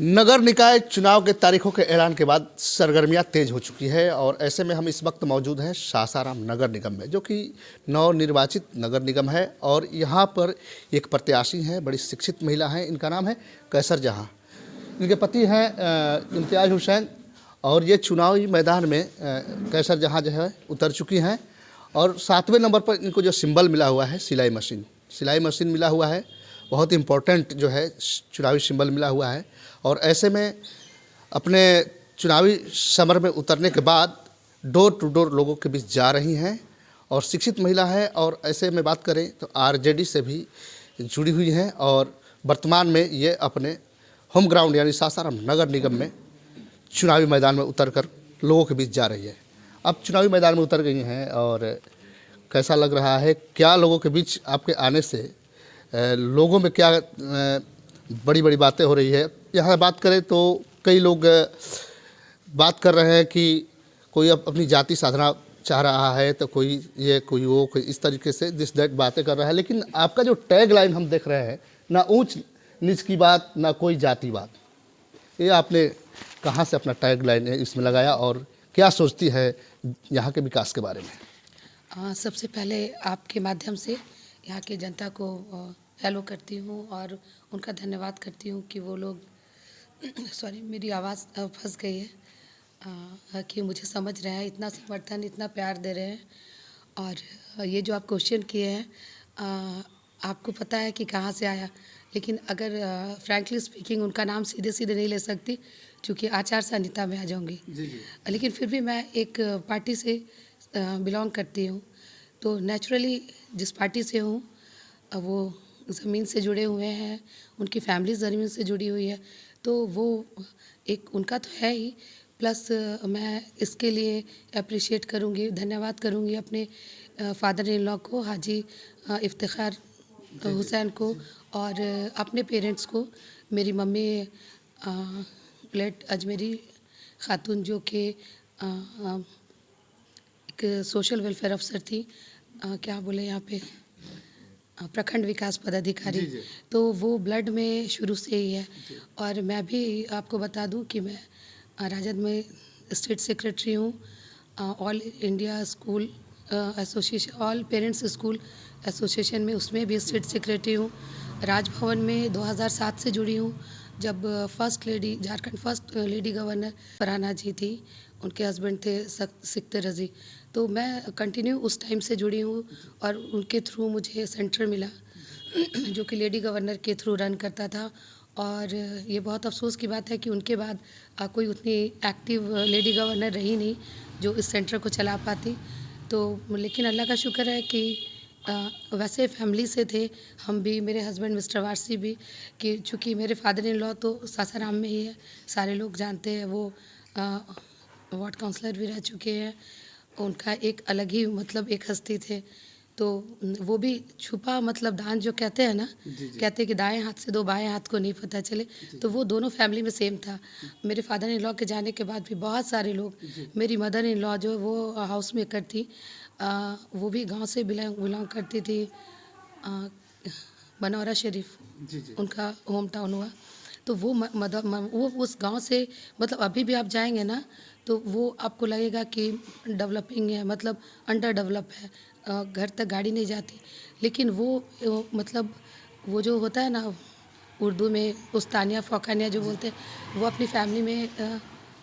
नगर निकाय चुनाव के तारीखों के ऐलान के बाद सरगर्मियां तेज हो चुकी है और ऐसे में हम इस वक्त मौजूद हैं सासाराम नगर निगम में, जो कि नवनिर्वाचित नगर निगम है। और यहाँ पर एक प्रत्याशी हैं, बड़ी शिक्षित महिला हैं, इनका नाम है कैसर जहां। इनके पति हैं इम्तियाज हुसैन और ये चुनावी मैदान में कैसर जहां जो है उतर चुकी हैं। और 7वें नंबर पर इनको जो सिंबल मिला हुआ है सिलाई मशीन मिला हुआ है, बहुत इम्पोर्टेंट जो है चुनावी सिंबल मिला हुआ है। और ऐसे में अपने चुनावी समर में उतरने के बाद डोर टू डोर लोगों के बीच जा रही हैं और शिक्षित महिला है। और ऐसे में बात करें तो आरजेडी से भी जुड़ी हुई हैं और वर्तमान में ये अपने होम ग्राउंड यानी सासाराम नगर निगम में चुनावी मैदान में उतरकर लोगों के बीच जा रही है। अब चुनावी मैदान में उतर गई हैं और कैसा लग रहा है, क्या लोगों के बीच आपके आने से लोगों में क्या बड़ी बड़ी बातें हो रही है। यहाँ बात करें तो कई लोग बात कर रहे हैं कि कोई अपनी जाति साधना चाह रहा है, तो कोई ये कोई वो कोई इस तरीके से दिस दैट बातें कर रहा है। लेकिन आपका जो टैग लाइन हम देख रहे हैं, ना ऊंच नीच की बात, ना कोई जाति बात, ये आपने कहाँ से अपना टैग लाइन इसमें लगाया और क्या सोचती है यहाँ के विकास के बारे में? सबसे पहले आपके माध्यम से यहाँ की जनता को हेलो करती हूँ और उनका धन्यवाद करती हूँ कि वो लोग सॉरी मेरी आवाज़ फंस गई है कि मुझे समझ रहे हैं, इतना समर्थन इतना प्यार दे रहे हैं। और ये जो आप क्वेश्चन किए हैं आपको पता है कि कहाँ से आया, लेकिन अगर फ्रैंकली स्पीकिंग उनका नाम सीधे सीधे नहीं ले सकती क्योंकि आचार संहिता में आ जाऊँगी। लेकिन फिर भी मैं एक पार्टी से बिलोंग करती हूँ, तो नेचुरली जिस पार्टी से हूँ वो ज़मीन से जुड़े हुए हैं, उनकी फैमिली ज़मीन से जुड़ी हुई है, तो वो एक उनका तो है ही, प्लस मैं इसके लिए अप्रिशिएट करूँगी, धन्यवाद करूँगी अपने फादर इन लॉ को, हाजी इफ्तिखार हुसैन को, और अपने पेरेंट्स को। मेरी मम्मी प्लेट अजमेरी खातून जो कि एक सोशल वेलफेयर अफसर थी, क्या बोले यहाँ पे प्रखंड विकास पदाधिकारी, तो वो ब्लड में शुरू से ही है। और मैं भी आपको बता दूं कि मैं राजद में स्टेट सेक्रेटरी हूँ, all India school association, all parents school association में, उसमें भी स्टेट सेक्रेटरी हूँ। राजभवन में 2007 से जुड़ी हूँ, जब first lady, Jharkhand first lady governor Farhana ji थी, उनके हस्बैंड थे सिकते रजी, तो मैं कंटिन्यू उस टाइम से जुड़ी हूँ। और उनके थ्रू मुझे सेंटर मिला जो कि लेडी गवर्नर के थ्रू रन करता था। और ये बहुत अफसोस की बात है कि उनके बाद कोई उतनी एक्टिव लेडी गवर्नर रही नहीं जो इस सेंटर को चला पाती। तो लेकिन अल्लाह का शुक्र है कि वैसे फैमिली से थे हम भी, मेरे हस्बैंड मिस्टर वारसी भी, कि चूँकि मेरे फादर इन लॉ तो सासाराम में ही है, सारे लोग जानते हैं, वो वार्ड काउंसलर भी रह चुके हैं, उनका एक अलग ही मतलब एक हस्ती थे। तो वो भी छुपा मतलब दान जो कहते हैं ना, कहते हैं कि दाएं हाथ से दो बाएं हाथ को नहीं पता चले, तो वो दोनों फैमिली में सेम था। मेरे फादर इन लॉ के जाने के बाद भी बहुत सारे लोग, मेरी मदर इन लॉ जो वो हाउस मेकर थी, वो भी गांव से बिलोंग करती थी, बनौरा शरीफ उनका होम टाउन हुआ। तो वो वो उस गांव से, मतलब अभी भी आप जाएंगे ना तो वो आपको लगेगा कि डेवलपिंग है, मतलब अंडर डेवलप है, घर तक गाड़ी नहीं जाती। लेकिन वो मतलब वो जो होता है ना उर्दू में उस्तानिया फ़ौकानिया जो बोलते हैं, वो अपनी फैमिली में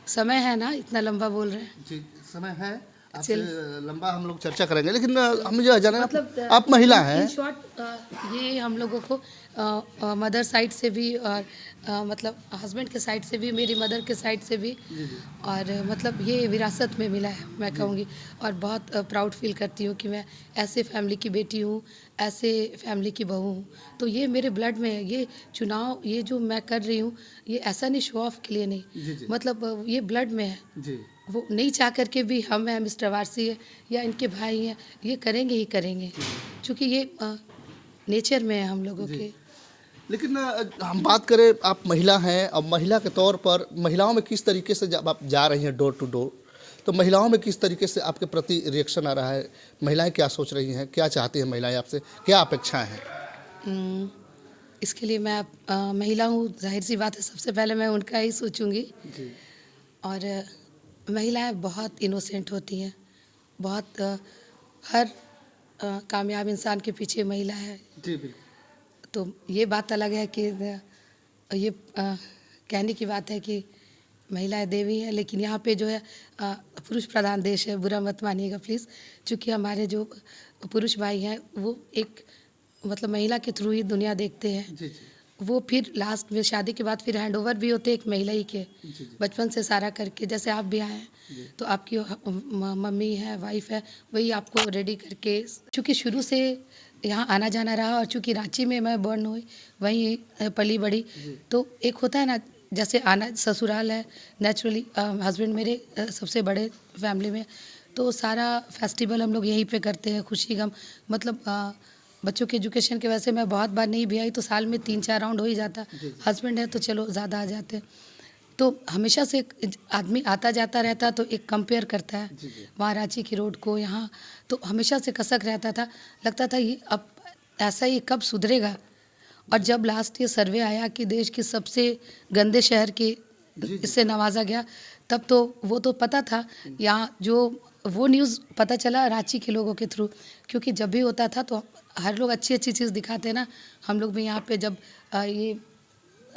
समय है ना, इतना लंबा बोल रहे हैं जी, समय है, आपसे लंबा हम लोग चर्चा करेंगे, लेकिन हम मुझे जाना मतलब आप महिला हैं। शॉर्ट ये हम लोगों को मदर साइड से भी और मतलब हस्बैंड के साइड से भी, मेरी मदर के साइड से भी, और मतलब ये विरासत में मिला है मैं कहूँगी। और बहुत प्राउड फील करती हूँ कि मैं ऐसे फैमिली की बेटी हूँ, ऐसे फैमिली की बहू हूँ। तो ये मेरे ब्लड में है। ये चुनाव ये जो मैं कर रही हूँ, ये ऐसा नहीं शो ऑफ के लिए नहीं, मतलब ये ब्लड में है। वो नहीं चाह करके भी हम हैं, मिस्टर वारसी है या इनके भाई हैं, ये करेंगे ही करेंगे, क्योंकि ये नेचर में है हम लोगों के। लेकिन हम बात करें, आप महिला हैं, अब महिला के तौर पर महिलाओं में किस तरीके से जब आप जा रही हैं डोर टू डोर, तो महिलाओं में किस तरीके से आपके प्रति रिएक्शन आ रहा है? महिलाएं क्या सोच रही हैं, क्या चाहती हैं महिलाएं आपसे, क्या अपेक्षाएं हैं? इसके लिए मैं महिला हूँ, जाहिर सी बात है सबसे पहले मैं उनका ही सोचूंगी। जी और महिलाएं बहुत इनोसेंट होती हैं, बहुत हर कामयाब इंसान के पीछे महिला है। जी बिल्कुल। तो ये बात अलग है कि ये कहने की बात है कि महिलाएं देवी है, लेकिन यहाँ पे जो है पुरुष प्रधान देश है, बुरा मत मानिएगा प्लीज़। क्योंकि हमारे जो पुरुष भाई हैं वो एक मतलब महिला के थ्रू ही दुनिया देखते हैं। जी जी वो फिर लास्ट में शादी के बाद फिर हैंड ओवर भी होते एक महिला ही के, जी जी बचपन से सारा करके। जैसे आप भी आए हैं जी तो आपकी मम्मी है, वाइफ है, वही आपको रेडी करके, चूँकि शुरू से यहाँ आना जाना रहा और चूँकि रांची में मैं बॉर्न हुई, वहीं पली बड़ी, तो एक होता है ना जैसे आना ससुराल है नेचुरली। हस्बैंड मेरे सबसे बड़े फैमिली में, तो सारा फेस्टिवल हम लोग यहीं पे करते हैं, खुशी गम मतलब बच्चों के एजुकेशन के वजह से मैं बहुत बार नहीं भी आई, तो साल में 3-4 राउंड हो ही जाता। हस्बैंड है तो चलो ज़्यादा आ जाते हैं। तो हमेशा से आदमी आता जाता रहता तो एक कंपेयर करता है वहाँ रांची की रोड को यहाँ, तो हमेशा से कसक रहता था, लगता था ये अब ऐसा ही कब सुधरेगा। और जब लास्ट ये सर्वे आया कि देश के सबसे गंदे शहर के इससे नवाजा गया, तब तो वो तो पता था यहाँ, जो वो न्यूज़ पता चला रांची के लोगों के थ्रू। क्योंकि जब भी होता था तो हर लोग अच्छी अच्छी चीज़ दिखाते ना। हम लोग भी यहाँ पे जब ये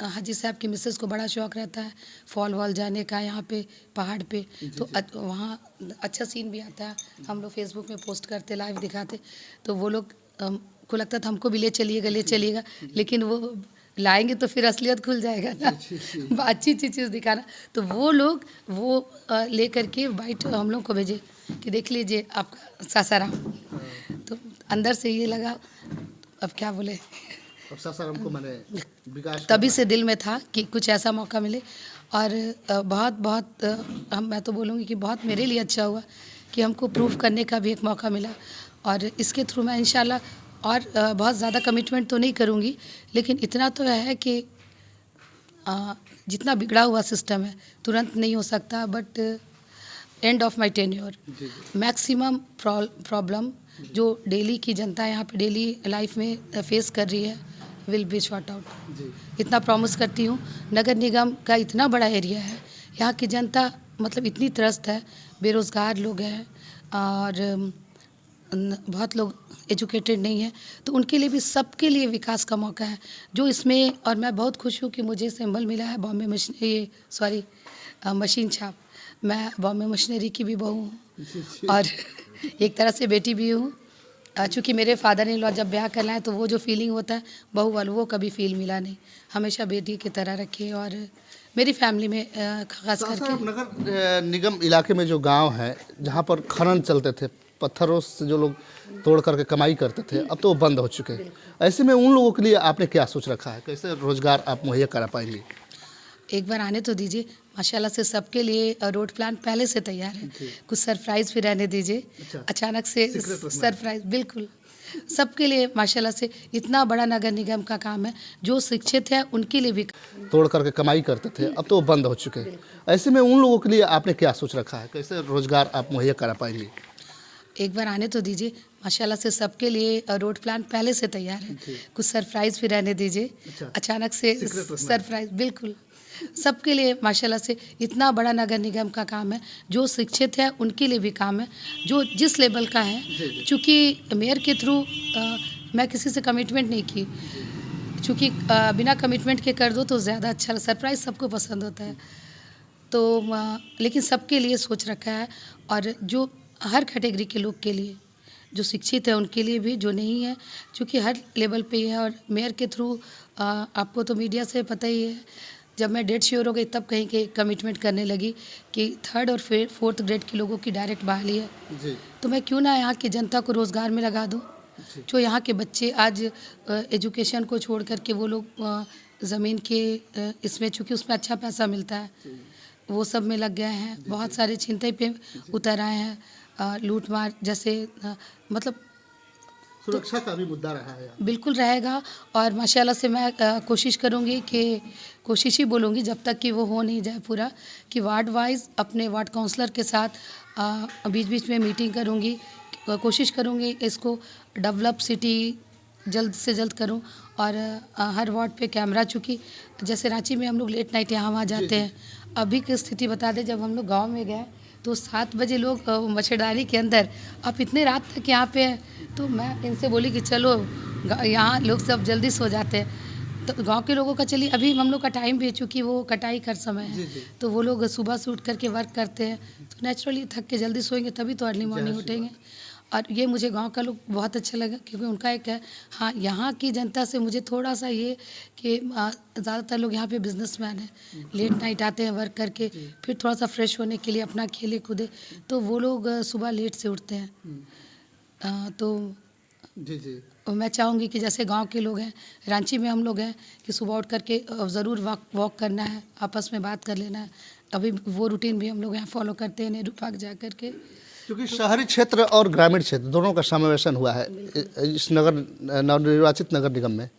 हाजी साहब की मिसेस को बड़ा शौक रहता है फॉल वॉल जाने का यहाँ पे पहाड़ पे, तो वहाँ अच्छा सीन भी आता है, हम लोग फेसबुक में पोस्ट करते, लाइव दिखाते, तो वो लोग को लगता था हमको भी ले चलिएगा, लेकिन वो लाएंगे तो फिर असलियत खुल जाएगा ना। अच्छी अच्छी चीज़ दिखाना, तो वो लोग वो ले करके बाइट हम लोग को भेजे कि देख लीजिए आपका सासाराम। तो अंदर से ये लगा, अब क्या बोले, अब सासाराम को मैंने विकास तभी से दिल में था कि कुछ ऐसा मौका मिले। और बहुत बहुत मैं तो बोलूँगी कि बहुत मेरे लिए अच्छा हुआ कि हमको प्रूफ करने का भी एक मौका मिला। और इसके थ्रू मैं इंशाल्लाह और बहुत ज़्यादा कमिटमेंट तो नहीं करूँगी, लेकिन इतना तो है कि जितना बिगड़ा हुआ सिस्टम है तुरंत नहीं हो सकता, but end of my tenure maximum problem जो डेली की जनता यहाँ पे डेली लाइफ में फेस कर रही है विल बी शॉर्ट आउट। इतना प्रॉमिस करती हूँ। नगर निगम का इतना बड़ा एरिया है, यहाँ की जनता मतलब इतनी त्रस्त है, बेरोज़गार लोग हैं और बहुत लोग एजुकेटेड नहीं है, तो उनके लिए भी सबके लिए विकास का मौका है जो इसमें। और मैं बहुत खुश हूँ कि मुझे सिंबल मिला है बॉम्बे मशीन छाप। मैं बॉम्बे मशीनरी की भी बहू हूँ और एक तरह से बेटी भी हूँ। चूँकि मेरे फादर इन लॉ जब ब्याह करना है तो वो जो फीलिंग होता है बहू वाला, वो कभी फील मिला नहीं। हमेशा बेटी की तरह रखे। और मेरी फैमिली में खास करके नगर निगम इलाके में जो गांव है जहां पर खनन चलते थे, पत्थरों से जो लोग तोड़ करके कमाई करते थे, अब तो वो बंद हो चुके हैं। ऐसे में उन लोगों के लिए आपने क्या सोच रखा है, कैसे रोजगार आप मुहैया करा पाएंगे? एक बार आने तो दीजिए, माशाल्लाह से सबके लिए रोड प्लान पहले से तैयार है। कुछ सरप्राइज़ भी रहने दीजिए। अचानक से सरप्राइज़ बिल्कुल सबके लिए माशाल्लाह से। इतना बड़ा नगर निगम का काम है, जो शिक्षित है उनके लिए भी तोड़ करके कमाई करते थे, अब तो वो बंद हो चुके हैं। ऐसे में उन लोगों के लिए आपने क्या सोच रखा है, कैसे रोजगार आप मुहैया करा पाएंगे? एक बार आने तो दीजिए, माशाल्लाह से सबके लिए रोड प्लान पहले से तैयार है। कुछ सरप्राइज़ भी रहने दीजिए। अचानक से सरप्राइज़ बिल्कुल सबके लिए माशाल्लाह से। इतना बड़ा नगर निगम का काम है, जो शिक्षित है उनके लिए भी काम है, जो जिस लेवल का है। चूँकि मेयर के थ्रू मैं किसी से कमिटमेंट नहीं की, चूँकि बिना कमिटमेंट के कर दो तो ज़्यादा अच्छा। सरप्राइज़ सबको पसंद होता है, तो लेकिन सबके लिए सोच रखा है। और जो हर कैटेगरी के लोग के लिए, जो शिक्षित है उनके लिए भी, जो नहीं है, क्योंकि हर लेवल पे ही है। और मेयर के थ्रू आपको तो मीडिया से पता ही है, जब मैं डेट श्योर हो गई तब कहीं के कमिटमेंट करने लगी कि 3rd और 4th ग्रेड के लोगों की डायरेक्ट बहाली है जी। तो मैं क्यों ना यहाँ की जनता को रोज़गार में लगा दूँ। जो यहाँ के बच्चे आज एजुकेशन को छोड़ करके वो लोग ज़मीन के इसमें, चूँकि उसमें अच्छा पैसा मिलता है, वो सब में लग गए हैं। बहुत सारे छिनतई पे उतर आए हैं, लूट मार जैसे मतलब सुरक्षा का भी मुद्दा रहा है। बिल्कुल रहेगा। और माशाल्लाह से मैं कोशिश करूँगी कि, कोशिश ही बोलूँगी जब तक कि वो हो नहीं जाए पूरा, कि वार्ड वाइज अपने वार्ड काउंसलर के साथ बीच बीच में मीटिंग करूँगी। कोशिश करूँगी इसको डेवलप सिटी जल्द से जल्द करूँ और हर वार्ड पे कैमरा, चूँकि जैसे रांची में हम लोग लेट नाइट यहाँ वहाँ जाते हैं। अभी की स्थिति बता दें, जब हम लोग गांव में गए तो 7 बजे लोग मच्छरदानी के अंदर, आप इतने रात तक यहाँ पे हैं। तो मैं इनसे बोली कि चलो, यहाँ लोग सब जल्दी सो जाते हैं, तो गांव के लोगों का चलिए अभी हम लोग का टाइम भी है, चूँकि वो कटाई का समय है, तो वो लोग सुबह से उठ करके वर्क करते हैं, तो नेचुरली थक के जल्दी सोएंगे, तभी तो अर्ली मॉर्निंग उठेंगे। और ये मुझे गांव का लोग बहुत अच्छा लगा, क्योंकि उनका एक है, हाँ, यहाँ की जनता से मुझे थोड़ा सा ये कि ज़्यादातर लोग यहाँ पे बिजनेसमैन हैं, लेट नाइट आते हैं वर्क करके, फिर थोड़ा सा फ्रेश होने के लिए अपना खेले कूदे, तो वो लोग सुबह लेट से उठते हैं। तो जी और मैं चाहूँगी कि जैसे गांव के लोग हैं, रांची में हम लोग हैं, कि सुबह उठ करके ज़रूर वॉक करना है, आपस में बात कर लेना है। अभी वो रूटीन भी हम लोग यहाँ फॉलो करते हैं नेहरू पार्क जा कर के। क्योंकि शहरी क्षेत्र और ग्रामीण क्षेत्र दोनों का समावेशन हुआ है इस नवनिर्वाचित नगर निगम में,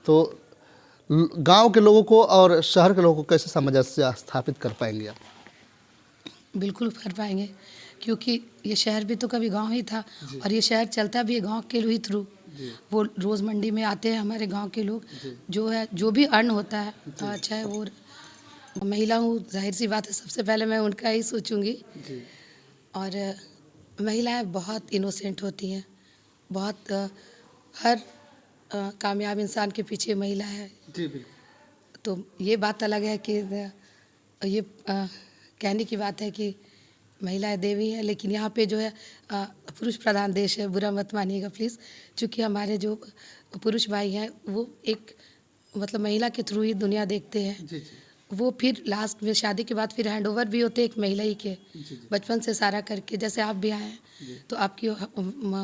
तो गांव के लोगों को और शहर के लोगों को कैसे सामंजस्य स्थापित कर पाएंगे आप? बिल्कुल कर पाएंगे, क्योंकि ये शहर भी तो कभी गांव ही था, और ये शहर चलता भी है गांव के ही थ्रू। वो रोज़ मंडी में आते हैं हमारे गांव के लोग, जो है जो भी अर्न होता है, चाहे वो महिला हूँ, जाहिर सी बात है सबसे पहले मैं उनका ही सोचूंगी। और महिलाएं बहुत इनोसेंट होती हैं, बहुत हर कामयाब इंसान के पीछे महिला है। तो ये बात अलग है कि ये कहने की बात है कि महिलाएं देवी हैं, लेकिन यहाँ पे जो है पुरुष प्रधान देश है, बुरा मत मानिएगा प्लीज़, क्योंकि हमारे जो पुरुष भाई हैं वो एक मतलब महिला के थ्रू ही दुनिया देखते हैं। वो फिर लास्ट में शादी के बाद फिर हैंड ओवर भी होते एक महिला ही के, बचपन से सारा करके। जैसे आप भी आए हैं तो आपकी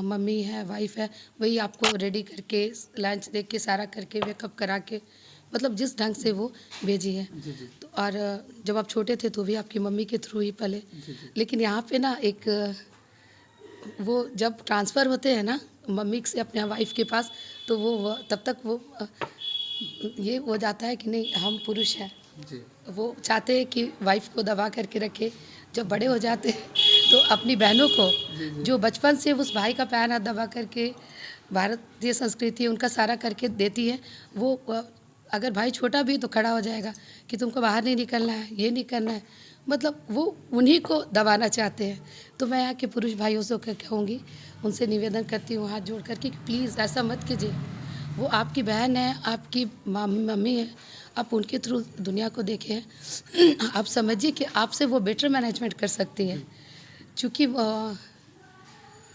मम्मी है, वाइफ है, वही आपको रेडी करके, लंच दे के, सारा करके, वेकअप करा के, मतलब जिस ढंग से वो भेजी है। तो और जब आप छोटे थे तो भी आपकी मम्मी के थ्रू ही पले। लेकिन यहाँ पे ना एक वो जब ट्रांसफ़र होते हैं ना मम्मी से अपने वाइफ के पास, तो वो तब तक वो ये हो जाता है कि नहीं हम पुरुष हैं। वो चाहते हैं कि वाइफ को दबा करके रखे। जब बड़े हो जाते हैं तो अपनी बहनों को जो बचपन से उस भाई का पैर हाथ दबा करके, भारतीय संस्कृति उनका सारा करके देती है, वो अगर भाई छोटा भी तो खड़ा हो जाएगा कि तुमको बाहर नहीं निकलना है, ये नहीं करना है, मतलब वो उन्हीं को दबाना चाहते हैं। तो मैं यहाँ के पुरुष भाइयों से कहूँगी, उनसे निवेदन करती हूँ हाथ जोड़ करके कि प्लीज़ ऐसा मत कीजिए। वो आपकी बहन है, आपकी मम्मी है, आप उनके थ्रू दुनिया को देखें। आप समझिए कि आपसे वो बेटर मैनेजमेंट कर सकती हैं, क्योंकि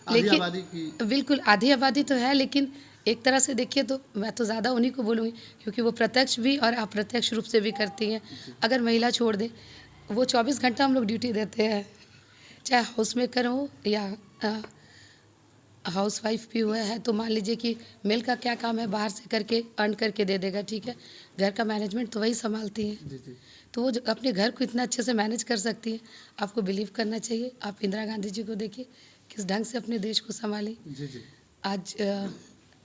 लेकिन बिल्कुल आधी आबादी तो है, लेकिन एक तरह से देखिए तो मैं तो ज़्यादा उन्हीं को बोलूँगी, क्योंकि वो प्रत्यक्ष भी और अप्रत्यक्ष रूप से भी करती हैं। अगर महिला छोड़ दे, वो 24 घंटा हम लोग ड्यूटी देते हैं, चाहे हाउस मेकर हो या हाउस वाइफ भी हुआ है। तो मान लीजिए कि मेल का क्या काम है, बाहर से करके अर्न करके दे देगा, ठीक है, घर का मैनेजमेंट तो वही संभालती हैं। तो वो अपने घर को इतना अच्छे से मैनेज कर सकती है, आपको बिलीव करना चाहिए। आप इंदिरा गांधी जी को देखिए किस ढंग से अपने देश को संभाली। आज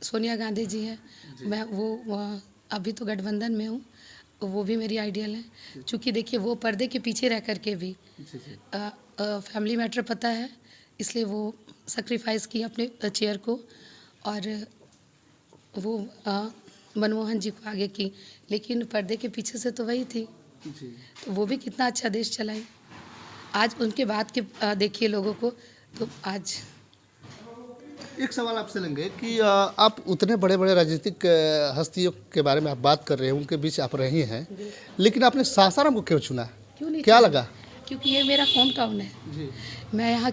सोनिया गांधी जी हैं, मैं वो अभी तो गठबंधन में हूँ, वो भी मेरी आइडियल है। चूँकि देखिए वो पर्दे के पीछे रह कर के भी फैमिली मैटर पता है, इसलिए वो सेक्रीफाइस की अपने चेयर को, और वो मनमोहन जी को आगे की, लेकिन पर्दे के पीछे से तो वही थी। तो वो भी कितना अच्छा देश चलाई। आज उनके बाद के देखिए लोगों को, तो आज एक सवाल आपसे लेंगे कि आप उतने बड़े बड़े राजनीतिक हस्तियों के बारे में आप बात कर रहे हैं, उनके बीच आप रही हैं, लेकिन आपने सासाराम को क्यों चुना? क्यों नहीं क्या लगा? क्योंकि ये मेरा होम टाउन है। मैं यहाँ